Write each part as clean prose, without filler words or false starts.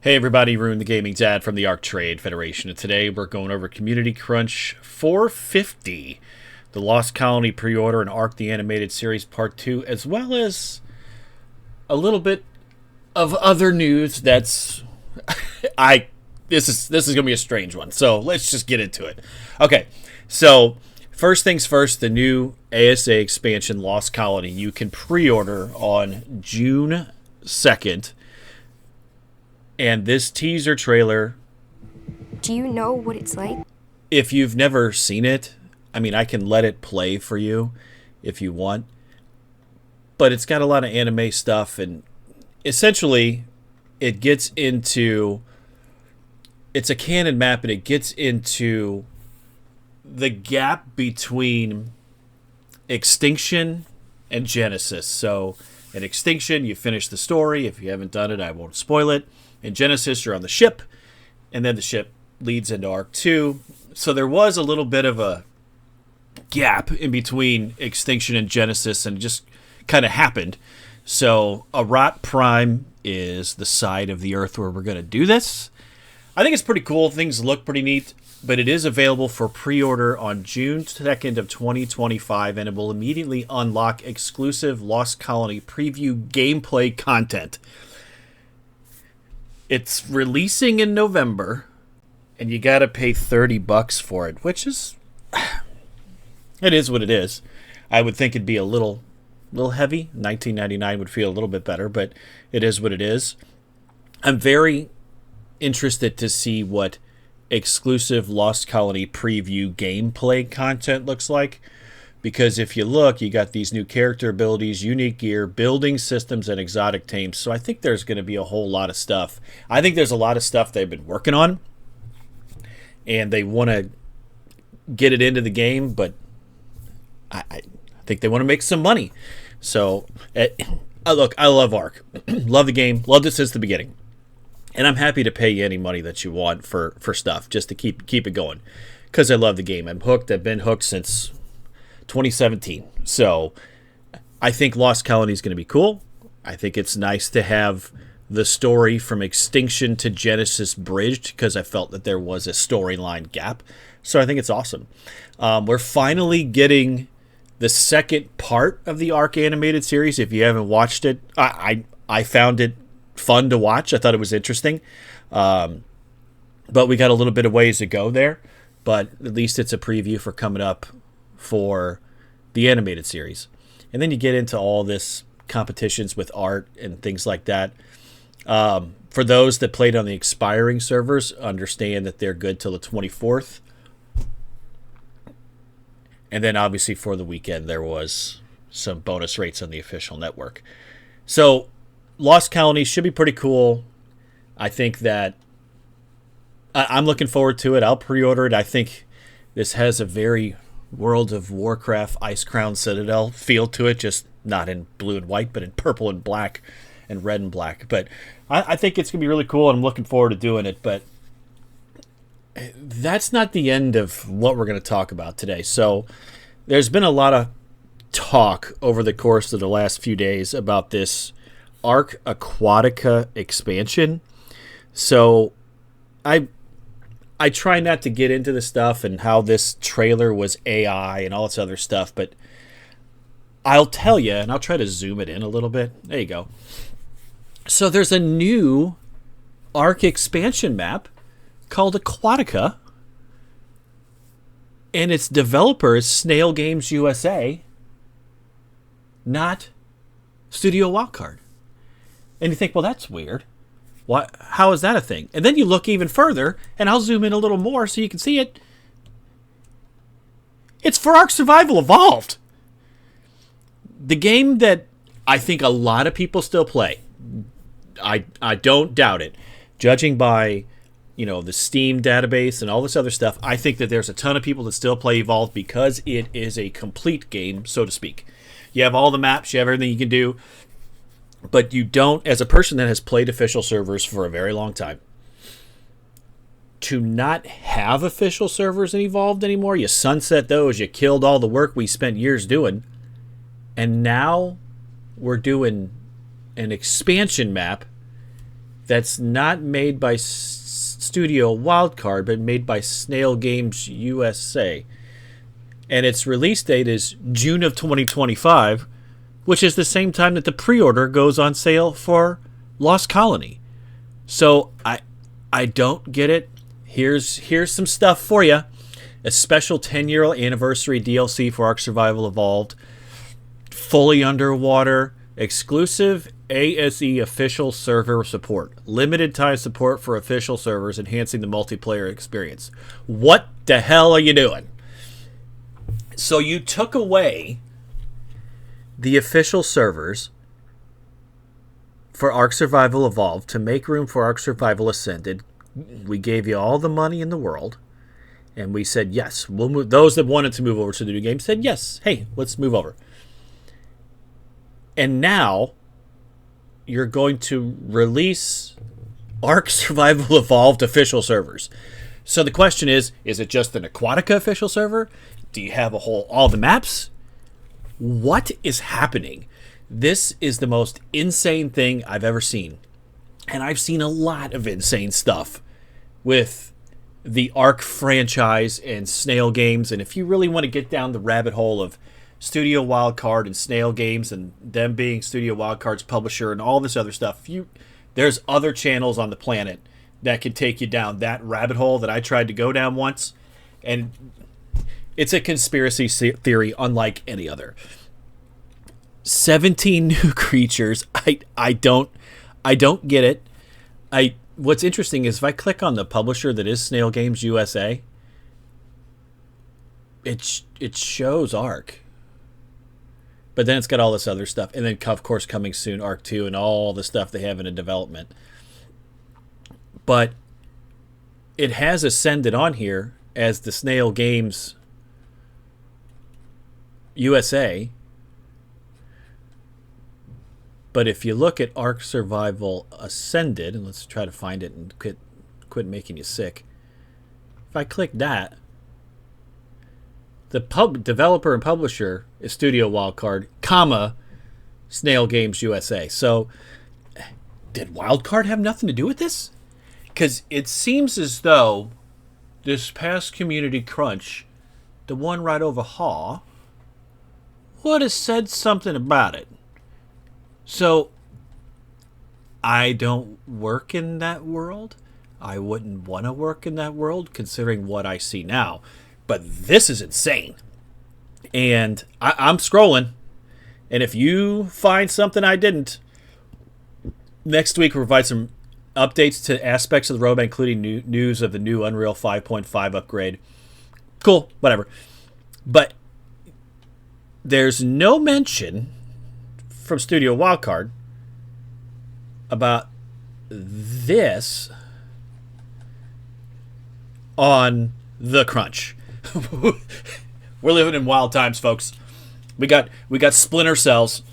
Hey everybody, Rune the Gaming Dad from the ARK Trade Federation, and today we're going over Community Crunch 450, the Lost Colony pre-order and ARK the Animated Series Part 2, as well as a little bit of other news that's... This is going to be a strange one, so let's just get into it. Okay, so first things first, the new ASA expansion Lost Colony you can pre-order on June 2nd. And this teaser trailer... Do you know what it's like? If you've never seen it, I mean, I can let it play for you if you want. But it's got a lot of anime stuff, and essentially it gets into... It's a canon map, and it gets into the gap between Extinction and Genesis. So in Extinction, you finish the story. If you haven't done it, I won't spoil it. In Genesis, you're on the ship, and then the ship leads into ARK 2. So there was a little bit of a gap in between Extinction and Genesis, and it just kind of happened. So Arat Prime is the side of the Earth where we're going to do this. I think it's pretty cool. Things look pretty neat, but it is available for pre-order on June 2nd of 2025, and it will immediately unlock exclusive Lost Colony preview gameplay content. It's releasing in November, and you got to pay $30 for it, which is... It is what it is. I would think it'd be a little heavy. $19.99 would feel a little bit better, but it is what it is. I'm very interested to see what exclusive Lost Colony preview gameplay content looks like. Because if you look, you got these new character abilities, unique gear, building systems, and exotic tames. So I think there's going to be a whole lot of stuff. I think there's a lot of stuff they've been working on, and they want to get it into the game, but I think they want to make some money. So, look, I love ARK. Love the game. Loved it since the beginning. And I'm happy to pay you any money that you want for stuff, just to keep it going. Because I love the game. I'm hooked. I've been hooked since 2017. So I think Lost Colony is going to be cool. I think it's nice to have the story from Extinction to Genesis bridged, because I felt that there was a storyline gap. So I think it's awesome. We're finally getting the second part of the ARK animated series. If you haven't watched it, I found it fun to watch. I thought it was interesting. But we got a little bit of ways to go there. But at least it's a preview for coming up for the animated series. And then you get into all this competitions with art and things like that. For those that played on the expiring servers, understand that they're good till the 24th. And then obviously for the weekend there was some bonus rates on the official network. So Lost Colony should be pretty cool. I think that I'm looking forward to it. I'll pre-order it. I think this has a very World of Warcraft Ice Crown Citadel feel to it, just not in blue and white, but in purple and black and red and black. But I think it's going to be really cool, and I'm looking forward to doing it. But that's not the end of what we're going to talk about today. So there's been a lot of talk over the course of the last few days about this ARK Aquatica expansion. So I try not to get into the stuff and how this trailer was AI and all this other stuff, but I'll tell you, and I'll try to zoom it in a little bit. There you go. So there's a new ARK expansion map called Aquatica, and its developer is Snail Games USA, not Studio Wildcard. And you think, well, that's weird. What? How is that a thing? And then you look even further, and I'll zoom in a little more so you can see it. It's for ARK Survival Evolved. The game that I think a lot of people still play. I don't doubt it. Judging by, the Steam database and all this other stuff, I think that there's a ton of people that still play Evolved because it is a complete game, so to speak. You have all the maps, you have everything you can do. But you don't, as a person that has played official servers for a very long time, to not have official servers in Evolved anymore, you sunset those, you killed all the work we spent years doing, and now we're doing an expansion map that's not made by Studio Wildcard, but made by Snail Games USA. And its release date is June of 2025, which is the same time that the pre-order goes on sale for Lost Colony. So I don't get it. Here's some stuff for you. A special 10-year anniversary DLC for Ark Survival Evolved. Fully underwater. Exclusive ASE official server support. Limited time support for official servers, enhancing the multiplayer experience. What the hell are you doing? So you took away the official servers for Ark Survival Evolved to make room for Ark Survival Ascended. We gave you all the money in the world, and we said, yes, we'll move. Those that wanted to move over to the new game said, yes, hey, let's move over. And now you're going to release Ark Survival Evolved official servers. So the question is it just an Aquatica official server? Do you have all the maps? What is happening? This is the most insane thing I've ever seen. And I've seen a lot of insane stuff with the ARK franchise and Snail Games. And if you really want to get down the rabbit hole of Studio Wildcard and Snail Games and them being Studio Wildcard's publisher and all this other stuff, there's other channels on the planet that can take you down that rabbit hole that I tried to go down once. And it's a conspiracy theory unlike any other. 17 new creatures. I don't get it. What's interesting is if I click on the publisher that is Snail Games USA, it shows ARK. But then it's got all this other stuff. And then, of course, coming soon, ARK 2 and all the stuff they have in development. But it has ascended on here as the Snail Games USA. But if you look at Ark Survival Ascended, and let's try to find it and quit making you sick. If I click that, the developer and publisher is Studio Wildcard, Snail Games USA. So, did Wildcard have nothing to do with this? Because it seems as though this past community crunch, the one right over Haw, would have said something about it. So, I don't work in that world. I wouldn't want to work in that world, considering what I see now. But this is insane. And I'm scrolling. And if you find something I didn't, next week we'll provide some updates to aspects of the roadmap, including news of the new Unreal 5.5 upgrade. Cool, whatever. But there's no mention from Studio Wildcard about this on the crunch. We're living in wild times, folks. We got splinter cells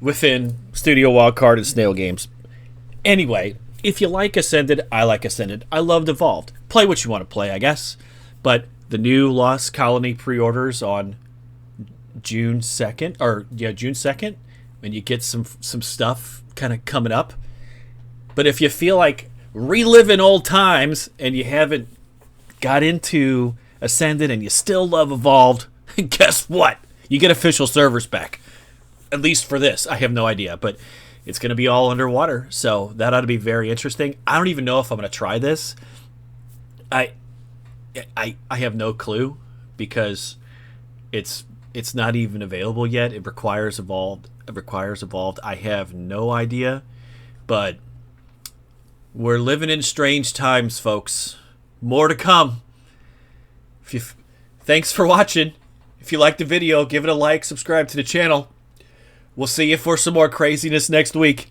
within Studio Wildcard and Snail Games. Anyway, if you like Ascended, I like Ascended. I loved Evolved. Play what you want to play, I guess. But the new Lost Colony pre-orders on June 2nd, and you get some stuff kind of coming up. But if you feel like reliving old times and you haven't got into Ascended and you still love Evolved, guess what? You get official servers back. At least for this. I have no idea, but it's going to be all underwater, so that ought to be very interesting. I don't even know if I'm going to try this. I have no clue because it's not even available yet. It requires Evolved. I have no idea, but we're living in strange times, folks. More to come. Thanks for watching. If you liked the video, give it a like, subscribe to the channel. We'll see you for some more craziness next week.